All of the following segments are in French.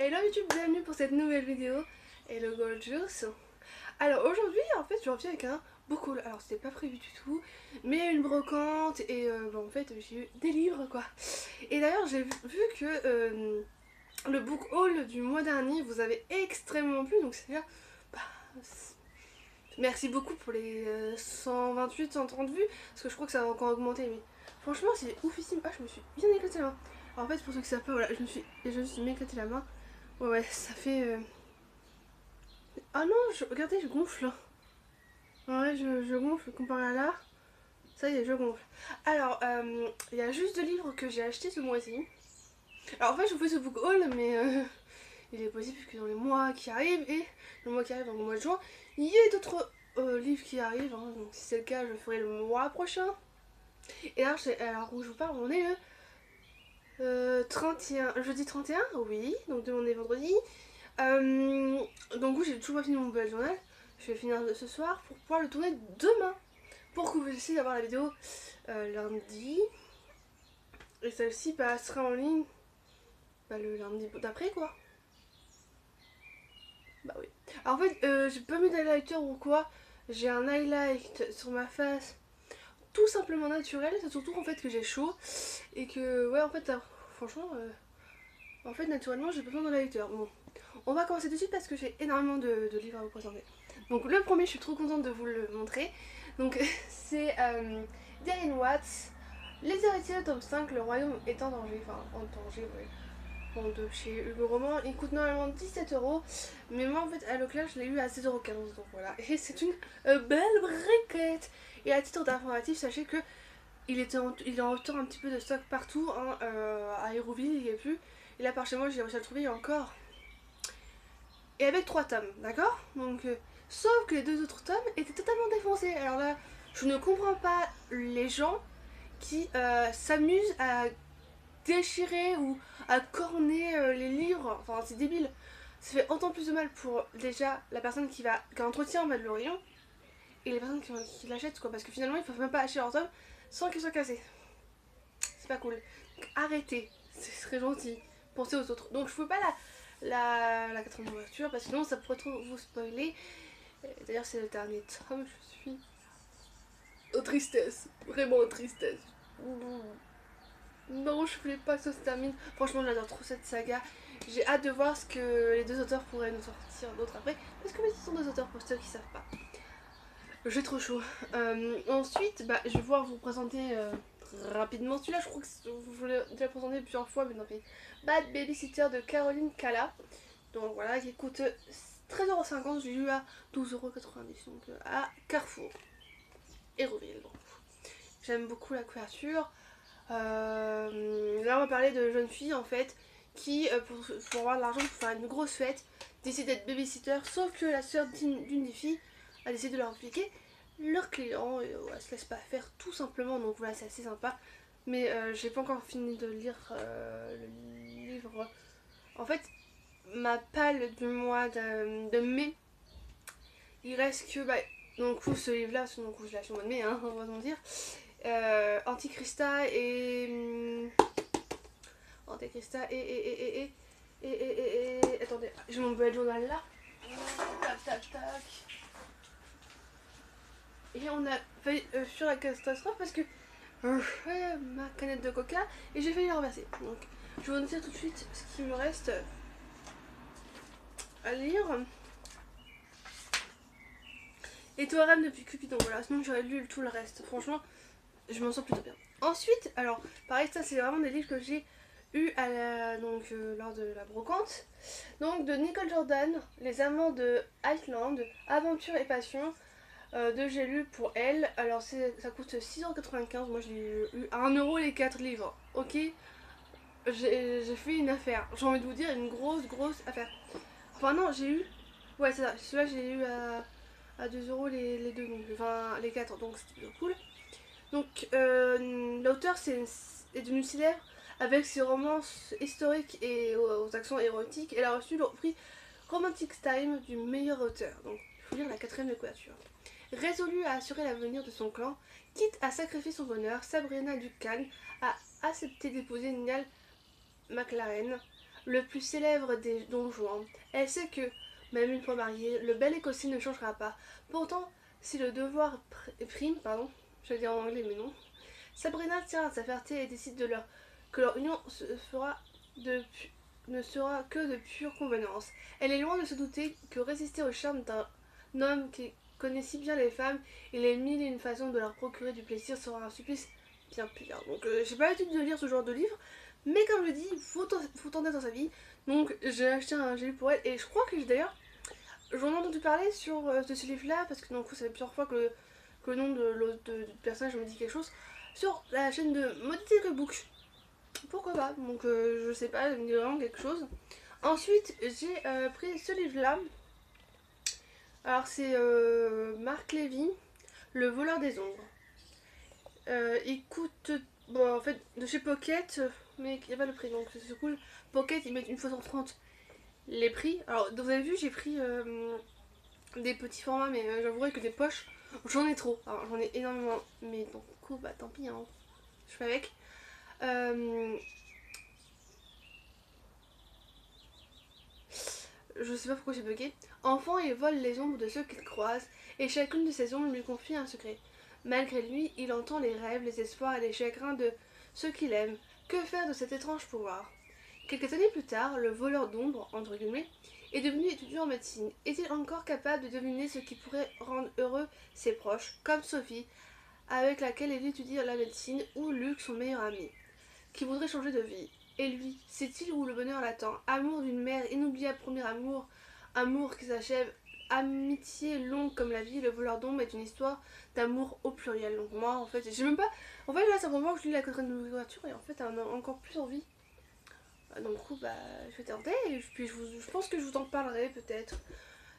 Hello YouTube, bienvenue pour cette nouvelle vidéo. Hello Gorgeous. Alors aujourd'hui en fait je reviens avec un book haul. Alors c'était pas prévu du tout, mais une brocante et en fait j'ai eu des livres quoi. Et d'ailleurs j'ai vu que le book haul du mois dernier vous avez extrêmement plu, donc c'est là. Bah, merci beaucoup pour les 128, 130 vues, parce que je crois que ça va encore augmenter, mais franchement c'est oufissime. Ah, je me suis bien éclaté la main. Alors, en fait pour ceux qui savent pas, voilà, je me suis bien éclaté la main. Ouais, ça fait... Ah non, regardez, je gonfle. Ouais, je gonfle comparé à là. Ça y est, je gonfle. Alors, il y a juste deux livres que j'ai achetés ce mois-ci. Alors en fait, je vous fais ce book haul, mais il est possible que dans les mois qui arrivent, et le mois qui arrive, dans le mois de juin, il y ait d'autres livres qui arrivent. Hein. Donc si c'est le cas, je ferai le mois prochain. Et alors où je vous parle, on est le 31, jeudi 31, oui, donc demain on est vendredi. Donc oui, j'ai toujours pas fini mon bullet journal. Je vais finir ce soir pour pouvoir le tourner demain. Pour que vous puissiez avoir la vidéo lundi. Et celle-ci sera en ligne le lundi d'après quoi. Bah oui. Alors en fait, j'ai pas mis d'highlighter ou quoi. J'ai un highlight sur ma face tout simplement naturel. C'est surtout en fait que j'ai chaud. Et que, ouais, en fait, franchement, en fait, naturellement, j'ai pas besoin d'un highlighter. Bon, on va commencer tout de suite parce que j'ai énormément de livres à vous présenter. Donc le premier, je suis trop contente de vous le montrer. Donc c'est Darren Watts, Les héritiers tome 5, le royaume est en danger. Enfin, en danger, oui. Bon, de chez Hugo Roman, il coûte normalement 17€. Mais moi, en fait, à Leclerc, je l'ai eu à 16,15€. Donc voilà. Et c'est une belle briquette. Et à titre d'informatif, sachez que il est en retour un petit peu de stock partout. Hein, à Hérouville, il n'y est plus. Et là, par chez moi, j'ai réussi à le trouver, il y a encore. Et avec 3 tomes, d'accord. Donc, sauf que les deux autres tomes étaient totalement défoncés. Alors là, je ne comprends pas les gens qui s'amusent à déchirer ou à corner les livres. Enfin, c'est débile. Ça fait autant plus de mal pour déjà la personne qui entretient le rayon et les personnes qui l'achètent quoi. Parce que finalement, ils peuvent même pas acheter leur tome sans qu'ils soient cassés. C'est pas cool. Donc, arrêtez. Ce serait gentil. Pensez aux autres. Donc, je peux pas la quatrième ouverture parce que sinon ça pourrait trop vous spoiler. D'ailleurs, c'est le dernier tome. Je suis aux tristesse. Vraiment aux tristesse. Non, je voulais pas que ça se termine. Franchement, j'adore trop cette saga. J'ai hâte de voir ce que les deux auteurs pourraient nous sortir d'autres après. Parce que ce sont deux auteurs pour ceux qui savent pas. J'ai trop chaud. Ensuite, je vais pouvoir vous présenter rapidement celui-là. Je crois que je l'ai déjà présenté plusieurs fois, mais non, mais Bad Babysitter de Caroline Calla. Donc voilà, qui coûte 13,50€. J'ai eu à 12,90€. Donc à Carrefour. Hérouville. J'aime beaucoup la couverture. Là, on va parler de jeunes filles en fait qui, pour avoir de l'argent pour faire une grosse fête, décident d'être babysitter. Sauf que la soeur d'une des filles a décidé de leur expliquer leur client et elle se laisse pas faire tout simplement. Donc voilà, c'est assez sympa. Mais j'ai pas encore fini de lire le livre. En fait, ma palle du mois de mai, il reste que. Donc, ce livre-là, donc, je l'ai acheté au mois de mai, hein, on va se dire. Antichrista et. Antichrista et. Attendez, j'ai mon bullet journal là. Tac, tac, tac. Et on a fait sur la catastrophe parce que ma canette de coca et j'ai failli la renverser. Donc, je vais vous dire tout de suite ce qu'il me reste à lire. Et Théorème depuis Cupidon, voilà, sinon j'aurais lu tout le reste. Franchement, je m'en sens plutôt bien. Ensuite, alors, pareil, ça c'est vraiment des livres que j'ai eu lors de la brocante. Donc, de Nicole Jordan, Les Amants de Iceland, Aventure et Passion, de J'ai lu pour elle. Alors, ça coûte 6,95€. Moi, j'ai eu à 1€ les 4 livres. Ok, j'ai fait une affaire. J'ai envie de vous dire, une grosse affaire. Enfin, non, j'ai eu. Ouais, c'est ça. Celui-là, j'ai eu à 2€ les deux, donc, enfin les 4, donc c'était plutôt cool. Donc l'auteur est devenu célèbre avec ses romances historiques et aux accents érotiques. Elle a reçu le prix Romantic Time du meilleur auteur. Donc il faut lire la quatrième de couverture. Résolue à assurer l'avenir de son clan, quitte à sacrifier son bonheur, Sabrina Duncan a accepté d'épouser Niall McLaren, le plus célèbre des Don Juan. Elle sait que, même une fois mariée, le bel écossais ne changera pas. Pourtant, si le devoir prime, pardon, je vais dire en anglais mais non, Sabrina tient à sa fierté et décide que leur union ne sera que de pure convenance. Elle est loin de se douter que résister au charme d'un homme qui connaît si bien les femmes et les mille et une façons de leur procurer du plaisir sera un supplice bien pire. Donc j'ai pas l'habitude de lire ce genre de livre, mais comme je dis, faut tenter dans sa vie. Donc j'ai acheté un livre pour elle et je crois que d'ailleurs j'en ai entendu parler de ce livre là parce que du coup ça fait plusieurs fois que le nom du personnage me dit quelque chose sur la chaîne de Maudit Book. Pourquoi pas, donc je sais pas, ça me dit vraiment quelque chose. Ensuite j'ai pris ce livre là. Alors c'est Marc Lévy, Le voleur des ombres. Il coûte, bon en fait de chez Pocket, mais il n'y a pas le prix donc c'est cool. Pocket ils mettent une fois 130 les prix. Alors vous avez vu j'ai pris des petits formats mais j'avouerai que des poches j'en ai trop. Alors j'en ai énormément mais donc du coup bah tant pis hein. Je fais avec. Je sais pas pourquoi j'ai bugué. Enfant, il vole les ombres de ceux qu'il croise, et chacune de ces ombres lui confie un secret. Malgré lui, il entend les rêves, les espoirs et les chagrins de ceux qu'il aime. Que faire de cet étrange pouvoir? Quelques années plus tard, le voleur d'ombres, entre guillemets, est devenu étudiant en médecine. Est-il encore capable de deviner ce qui pourrait rendre heureux ses proches, comme Sophie, avec laquelle il étudie la médecine, ou Luc, son meilleur ami, qui voudrait changer de vie? Et lui, sait-il où le bonheur l'attend? Amour d'une mère, inoubliable premier amour, amour qui s'achève, amitié longue comme la vie, le voleur d'ombre est une histoire d'amour au pluriel. Donc moi, en fait, j'ai même pas... En fait, là, c'est vraiment que je lis la quatrième de couverture et en fait, on a encore plus envie. Donc, du coup, bah, je vais tenter et puis je pense que je vous en parlerai peut-être.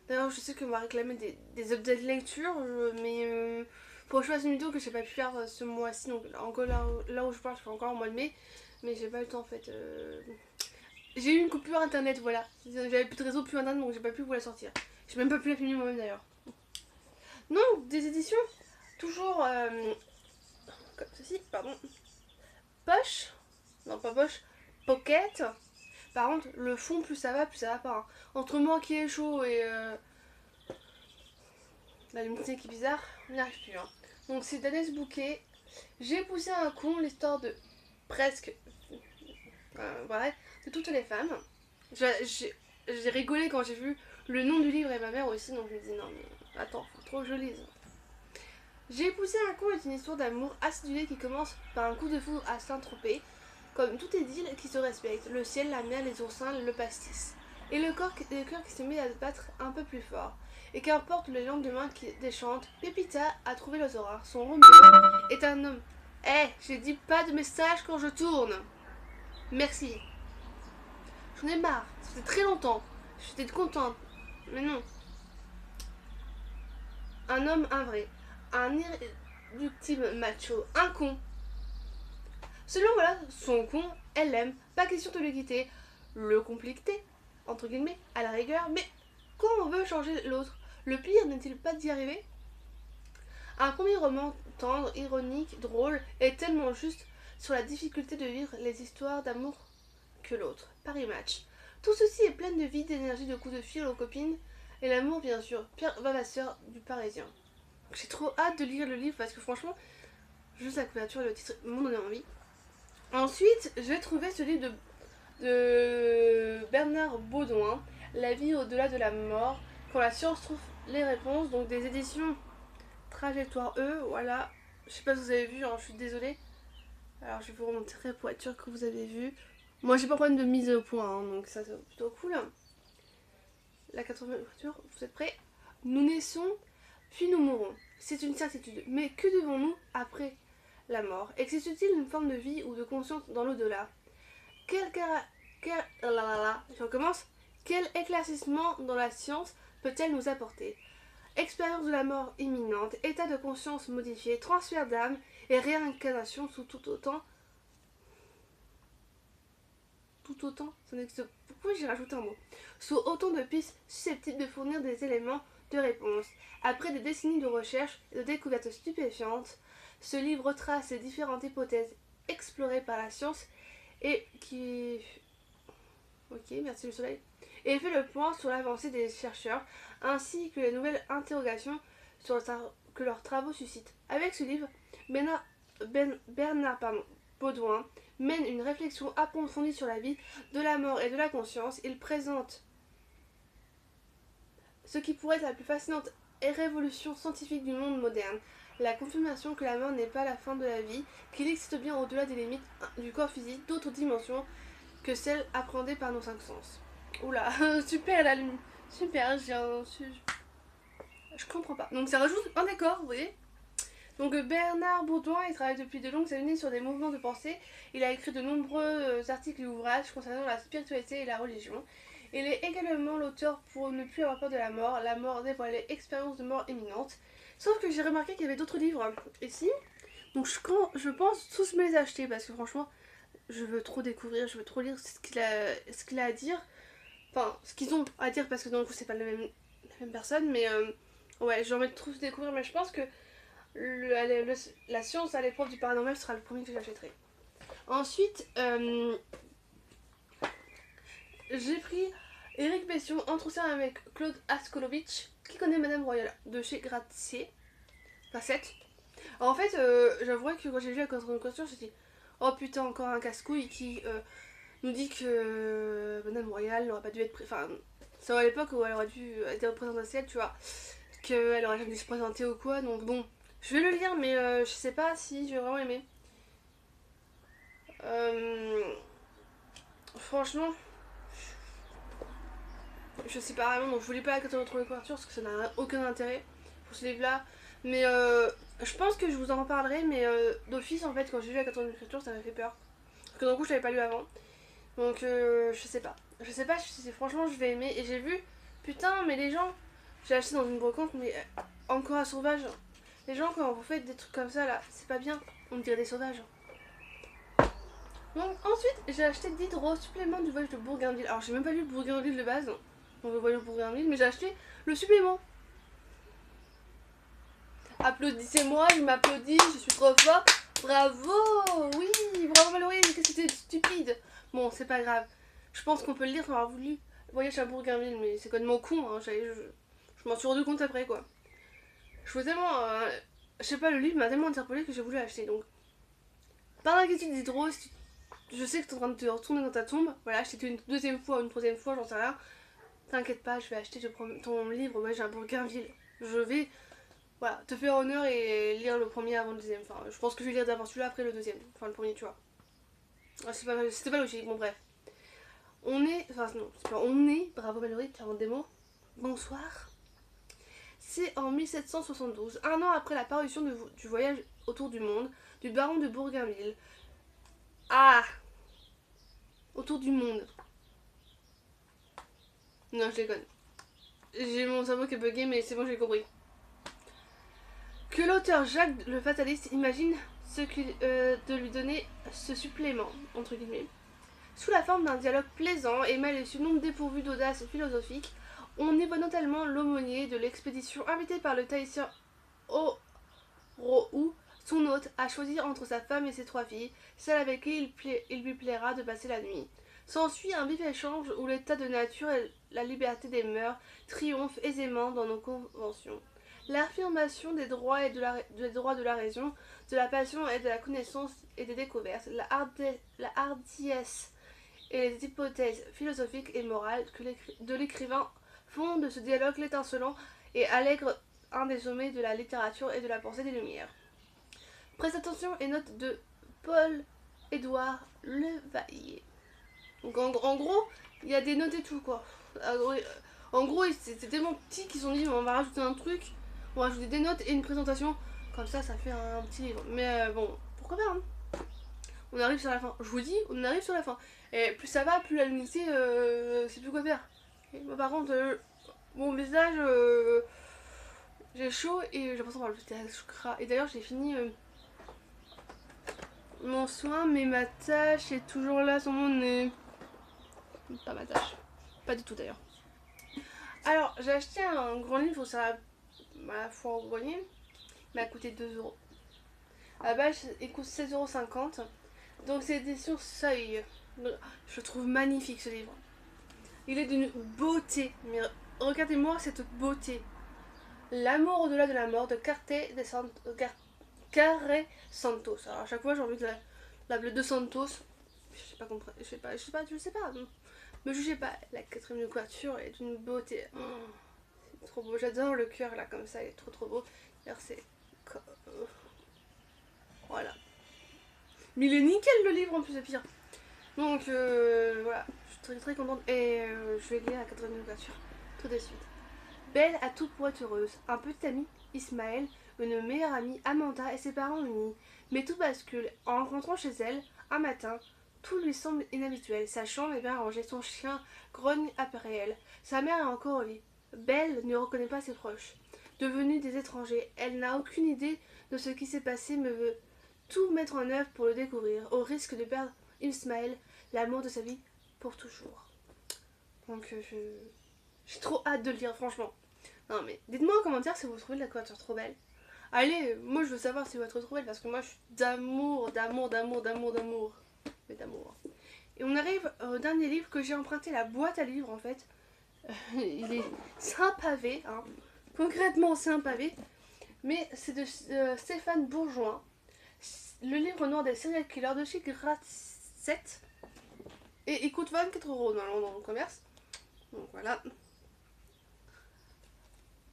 D'ailleurs, je sais qu'on m'a réclamé des updates lecture, mais pour que je fasse une vidéo que j'ai pas pu faire ce mois-ci, donc encore là où je parle, je suis encore en mois de mai, mais j'ai pas eu le temps en fait. J'ai eu une coupure internet, voilà. J'avais plus de réseau, plus internet, donc j'ai pas pu vous la sortir. J'ai même pas pu la filmer moi-même d'ailleurs. Non, des éditions, toujours comme ceci, pardon. Poche, non pas poche, pocket. Par contre, le fond, plus ça va pas. Hein. Entre moi qui est chaud et la luminosité qui est bizarre, on n'y arrive plus. Hein. Donc c'est Danès Bouquet. J'ai poussé un con l'histoire de presque, voilà, de toutes les femmes. J'ai rigolé quand j'ai vu le nom du livre et ma mère aussi, donc je me dis non mais attends, faut trop que je lise. J'ai poussé un con est une histoire d'amour acidulé qui commence par un coup de foudre à Saint-Tropez, comme tout idylle qui se respecte, le ciel, la mer, les oursins, le pastis. Et le cœur qui se met à battre un peu plus fort. Et qu'importe le lendemain qui déchante, Pépita a trouvé l'osaura. Son Roméo est un homme. Eh, j'ai dit pas de message quand je tourne. Merci. J'en ai marre, ça fait très longtemps. J'étais contente. Mais non. Un homme, un vrai. Un irréductible macho. Un con. Selon voilà, son con, elle l'aime. Pas question de le quitter. Le compliquer, entre guillemets, à la rigueur. Mais quand on veut changer l'autre, le pire n'est-il pas d'y arriver? Un premier roman tendre, ironique, drôle, est tellement juste sur la difficulté de vivre les histoires d'amour que l'autre. Paris Match. Tout ceci est plein de vie, d'énergie, de coups de fil aux copines et l'amour bien sûr. Pierre Vavasseur du Parisien. J'ai trop hâte de lire le livre parce que franchement, juste la couverture et le titre m'ont donné envie. Ensuite, j'ai trouvé ce livre de Bernard Baudouin, La vie au-delà de la mort, quand la science trouve les réponses, donc des éditions Trajectoire E, voilà. Je sais pas si vous avez vu, hein, je suis désolée. Alors je vais vous remontrer pour être sûr que vous avez vu. Moi j'ai pas de problème de mise au point, hein, donc ça c'est plutôt cool. La 80e couverture, vous êtes prêts? Nous naissons, puis nous mourrons. C'est une certitude. Mais que devons-nous après la mort? Existe-t-il une forme de vie ou de conscience dans l'au-delà? Je recommence. Quel éclaircissement dans la science peut-elle nous apporter? Expérience de la mort imminente, état de conscience modifié, transfert d'âme et réincarnation sous tout autant. Tout autant, ça n'existe. Pourquoi j'ai rajouté un mot? Sous autant de pistes susceptibles de fournir des éléments de réponse. Après des décennies de recherches et de découvertes stupéfiantes, ce livre retrace les différentes hypothèses explorées par la science et qui... Ok, merci le soleil. Et fait le point sur l'avancée des chercheurs, ainsi que les nouvelles interrogations sur que leurs travaux suscitent. Avec ce livre, Bernard Baudouin mène une réflexion approfondie sur la vie, de la mort et de la conscience. Il présente ce qui pourrait être la plus fascinante révolution scientifique du monde moderne, la confirmation que la mort n'est pas la fin de la vie, qu'il existe bien au-delà des limites du corps physique d'autres dimensions que celles appréhendées par nos cinq sens. Oula, super la lune, super, je comprends pas. Donc ça rajoute un décor, vous voyez. Donc Bernard Baudouin, il travaille depuis de longues années sur des mouvements de pensée. Il a écrit de nombreux articles et ouvrages concernant la spiritualité et la religion. Il est également l'auteur pour ne plus avoir peur de la mort dévoilée, expérience de mort imminente. Sauf que j'ai remarqué qu'il y avait d'autres livres ici. Donc je pense tous me les acheter parce que franchement, je veux trop découvrir, je veux trop lire ce qu'il a à dire. Enfin, ce qu'ils ont à dire parce que dans le coup c'est pas la même personne. Mais ouais, j'ai envie de trop découvrir. Mais je pense que la science à l'épreuve du paranormal sera le premier que j'achèterai. Ensuite, j'ai pris Éric Bession, Entretien avec Claude Askolovitch, qui connaît Madame Royale, de chez Gratier, Cassette. Alors en fait, j'avouerais que quand j'ai vu la question, j'ai dit oh putain, encore un casse-couille qui nous dit que Madame Royale n'aurait pas dû être. Enfin, c'est à l'époque où elle aurait dû être représentatielle, tu vois, qu'elle aurait jamais dû se présenter ou quoi, donc bon. Je vais le lire, mais je sais pas si je vais vraiment aimer. Franchement, je sais pas vraiment, donc je vous lis pas la quatrième couverture parce que ça n'a aucun intérêt pour ce livre-là. Mais je pense que je vous en reparlerai, mais d'office en fait, quand j'ai lu la quatrième couverture, ça m'a fait peur. Parce que d'un coup, je l'avais pas lu avant. Donc je sais pas. Je sais pas si franchement je vais aimer. Et j'ai vu, putain, mais les gens, j'ai acheté dans une brocante, mais encore un sauvage. Les gens, quand vous faites des trucs comme ça là, c'est pas bien. On dirait des sauvages. Donc ensuite, j'ai acheté Diderot, supplément du voyage de Bougainville. Alors j'ai même pas lu Bougainville de base, donc le voyage de Bougainville, mais j'ai acheté le supplément. Applaudissez-moi, il m'applaudit, je suis trop forte. Bravo, oui, bravo Valérie, qu'est-ce que c'était stupide. Bon, c'est pas grave. Je pense qu'on peut le lire sans avoir voulu voyage à Bougainville, mais c'est complètement con, hein. Je m'en suis rendu compte après quoi. Je voulais tellement. Je sais pas, le livre m'a tellement interpellé que j'ai voulu acheter donc. Par d'inquiétude Diderot, si je sais que t'es en train de te retourner dans ta tombe. Voilà, acheté une deuxième fois ou une troisième fois, j'en sais rien. T'inquiète pas, je vais acheter ton livre, ouais, j'ai un Bourgainville. Je vais, voilà, te faire honneur et lire le premier avant le deuxième. Enfin, je pense que je vais lire d'abord celui-là après le deuxième. Enfin, le premier, tu vois. C'était pas logique, bon, bref. Enfin, non, c'est pas on est, bravo Valérie, tu as des mots. Bonsoir. C'est en 1772, un an après la parution du voyage autour du monde, du baron de Bourgainville. Ah, autour du monde. Non, je déconne. J'ai mon cerveau qui est bugué, mais c'est bon, j'ai compris. Que l'auteur Jacques le Fataliste imagine de lui donner ce supplément, entre guillemets. Sous la forme d'un dialogue plaisant et malicieux non dépourvu d'audace philosophique, on évoque notamment l'aumônier de l'expédition invité par le tahitien Orohou, son hôte, à choisir entre sa femme et ses trois filles, celle avec qui il lui plaira de passer la nuit. S'ensuit un vif échange où l'état de nature et la liberté des mœurs triomphent aisément dans nos conventions. L'affirmation des droits de la raison, de la passion et de la connaissance et des découvertes, la hardiesse et les hypothèses philosophiques et morales de l'écrivain font de ce dialogue l'étincelant et allègre un des sommets de la littérature et de la pensée des Lumières. Preste attention et note de Paul-Édouard Levaillet. Donc en gros, il y a des notes et tout quoi. En gros, c'est tellement petit qu'ils ont dit on va rajouter un truc, on va rajouter des notes et une présentation. Comme ça fait un petit livre. Mais bon, pourquoi pas hein. On arrive sur la fin. Je vous dis, on arrive sur la fin. Et plus ça va, plus la luminosité, c'est plus quoi faire. Et moi par contre, mon visage, j'ai chaud et j'ai l'impression d'avoir le visage gras. Et d'ailleurs, j'ai fini mon soin, mais ma tâche est toujours là sur mon nez. Pas ma tâche. Pas du tout d'ailleurs. Alors, j'ai acheté un grand livre sur la foire au grenier. Il m'a coûté 2€. À la base, il coûte 16,50€. Donc, c'est l'édition Seuil. Je le trouve magnifique ce livre. Il est d'une beauté, mais regardez-moi cette beauté. L'amour au-delà de la mort de Carré Santos. Alors à chaque fois j'ai envie de l'appeler de Santos. Je sais pas comprendre, je sais pas. Me jugez pas, la quatrième de couverture est d'une beauté. Oh, c'est trop beau, j'adore le cœur là comme ça, il est trop beau. D'ailleurs c'est... Voilà. Mais il est nickel le livre en plus, c'est pire. Donc voilà, je suis très contente et je vais lire la quatrième de couverture tout de suite. Belle a tout pour être heureuse. Un petit ami, Ismaël, une meilleure amie, Amanda et ses parents unis. Mais tout bascule. En rentrant chez elle, un matin, tout lui semble inhabituel. Sa chambre est bien rangée, son chien grogne après elle. Sa mère est encore au lit. Belle ne reconnaît pas ses proches. Devenus des étrangers, elle n'a aucune idée de ce qui s'est passé mais veut tout mettre en œuvre pour le découvrir, au risque de perdre Ismaël, l'amour de sa vie, pour toujours. Donc j'ai trop hâte de le lire, franchement. Non mais dites-moi en commentaire si vous trouvez la couverture trop belle. Allez, moi je veux savoir si vous la trouvez trop belle parce que moi je suis d'amour. Mais d'amour. Et on arrive au dernier livre que j'ai emprunté la boîte à livres en fait. C'est un pavé, hein. Concrètement c'est un pavé. Mais c'est de Stéphane Bourgeois. Le livre noir des serial killers de chez Grasset. Et il coûte 24 € dans le commerce. Donc voilà.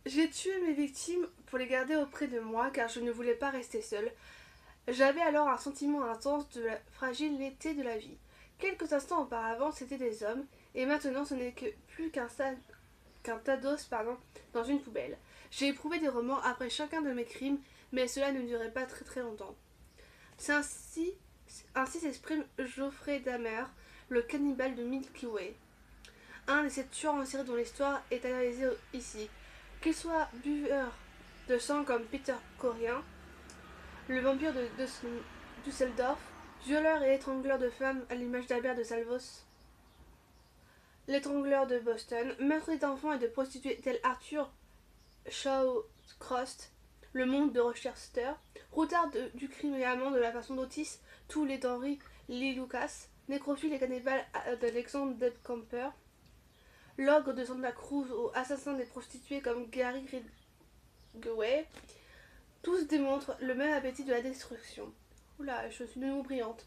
J'ai tué mes victimes pour les garder auprès de moi car je ne voulais pas rester seule. J'avais alors un sentiment intense de la fragilité de la vie. Quelques instants auparavant, c'était des hommes, et maintenant ce n'est plus qu'un tas d'os dans une poubelle. J'ai éprouvé des remords après chacun de mes crimes, mais cela ne durait pas très longtemps. C'est ainsi s'exprime Geoffrey Dahmer, le cannibale de Milky Way. Un des 7 tueurs en série dont l'histoire est analysée ici. Qu'il soit buveur de sang comme Peter Corien, le vampire de Düsseldorf, violeur et étrangleur de femmes à l'image d'Albert de Salvos, l'étrangleur de Boston, meurtrier d'enfants et de prostituées tel Arthur Shawcross, le monde de Rochester, routard du crime et amant de la façon d'Otis, tous les d'Henry Lee Lucas, nécrophile et cannibale d'Alexandre Debcamper, l'ogre de Santa Cruz ou assassin des prostituées comme Gary Ridgway, tous démontrent le même appétit de la destruction. Oula, je suis de nouveau brillante.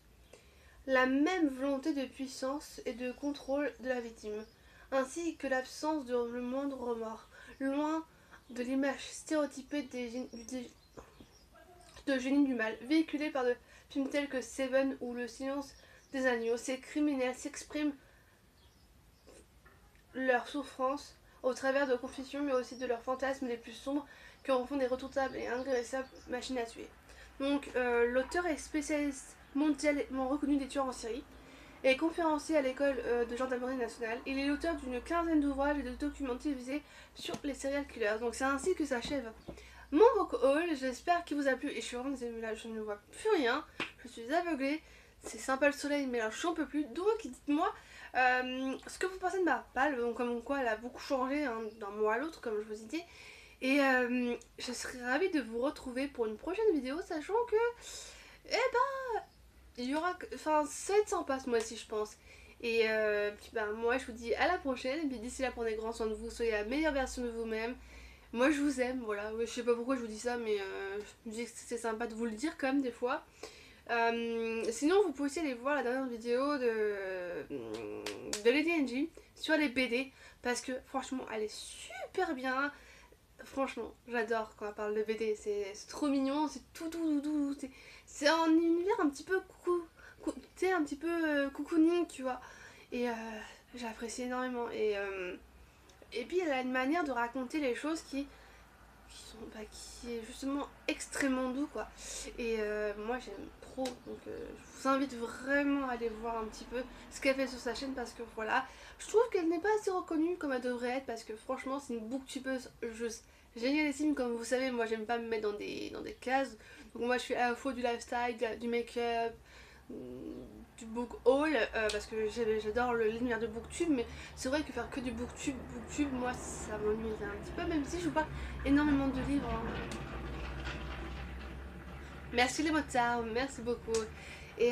La même volonté de puissance et de contrôle de la victime, ainsi que l'absence de le moindre remords, loin de l'image stéréotypée de génie du mal, véhiculée par des films tels que Seven ou Le Silence des agneaux. Ces criminels s'expriment leur souffrance au travers de confessions, mais aussi de leurs fantasmes les plus sombres qui en font des redoutables et ingraissables machines à tuer. Donc l'auteur est spécialiste mondialement reconnu des tueurs en série et conférencier à l'école de gendarmerie nationale. Il est l'auteur d'une quinzaine d'ouvrages et de documents télévisés sur les serial killers. Donc c'est ainsi que s'achève mon book haul. J'espère qu'il vous a plu et je suis vraiment désolée, là je ne vois plus rien, je suis aveuglée. C'est sympa le soleil mais là j'en peux plus. Donc dites-moi ce que vous pensez de ma palle, donc comme quoi elle a beaucoup changé hein, d'un mois à l'autre comme je vous ai dit. Et je serais ravie de vous retrouver pour une prochaine vidéo, sachant que il y aura... Enfin, ça va être sympa ce mois-ci je pense. Et puis bah moi je vous dis à la prochaine. Et puis d'ici là prenez grand soin de vous, soyez la meilleure version de vous-même. Moi je vous aime, voilà. Je sais pas pourquoi je vous dis ça mais je me dis que c'est sympa de vous le dire quand même des fois. Sinon vous pouvez aussi aller voir la dernière vidéo de Lady Angie sur les BD. Parce que franchement elle est super bien. Franchement j'adore quand elle parle de BD. C'est trop mignon, c'est tout doux. C'est un univers un petit peu un petit peu cocooning tu vois. Et j'apprécie énormément. Et puis elle a une manière de raconter les choses qui est justement extrêmement doux quoi. Et moi j'aime trop, donc je vous invite vraiment à aller voir un petit peu ce qu'elle fait sur sa chaîne parce que voilà, je trouve qu'elle n'est pas assez reconnue comme elle devrait être parce que franchement c'est une booktubeuse juste génialissime. Comme vous savez moi j'aime pas me mettre dans des cases, donc moi je fais à la fois du lifestyle, du make-up, du book haul parce que j'adore l'univers de booktube, mais c'est vrai que faire que du booktube moi ça m'ennuierait un petit peu même si je vois énormément de livres hein. Merci les motards, merci beaucoup. Et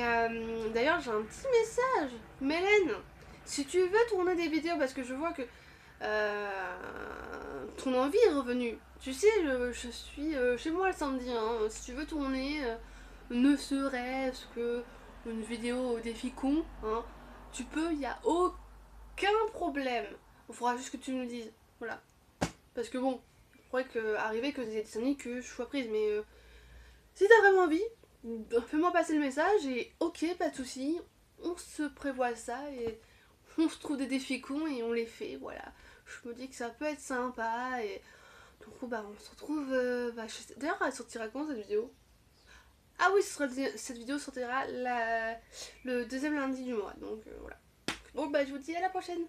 d'ailleurs j'ai un petit message, Mélène Si tu veux tourner des vidéos, parce que je vois que ton envie est revenue. Tu sais, je suis chez moi le samedi, hein. Si tu veux tourner, ne serait-ce que une vidéo au défi con, hein, tu peux, il n'y a aucun problème. Il faudra juste que tu me le dises. Voilà. Parce que bon, il pourrait arriver que des amis que je sois prise, mais si t'as vraiment envie, fais-moi passer le message et ok, pas de soucis, on se prévoit ça et on se trouve des défis cons et on les fait, voilà. Je me dis que ça peut être sympa et donc bah on se retrouve. D'ailleurs, elle sortira quand cette vidéo? Ah oui, cette vidéo sortira le deuxième lundi du mois, donc voilà. Bon bah je vous dis à la prochaine.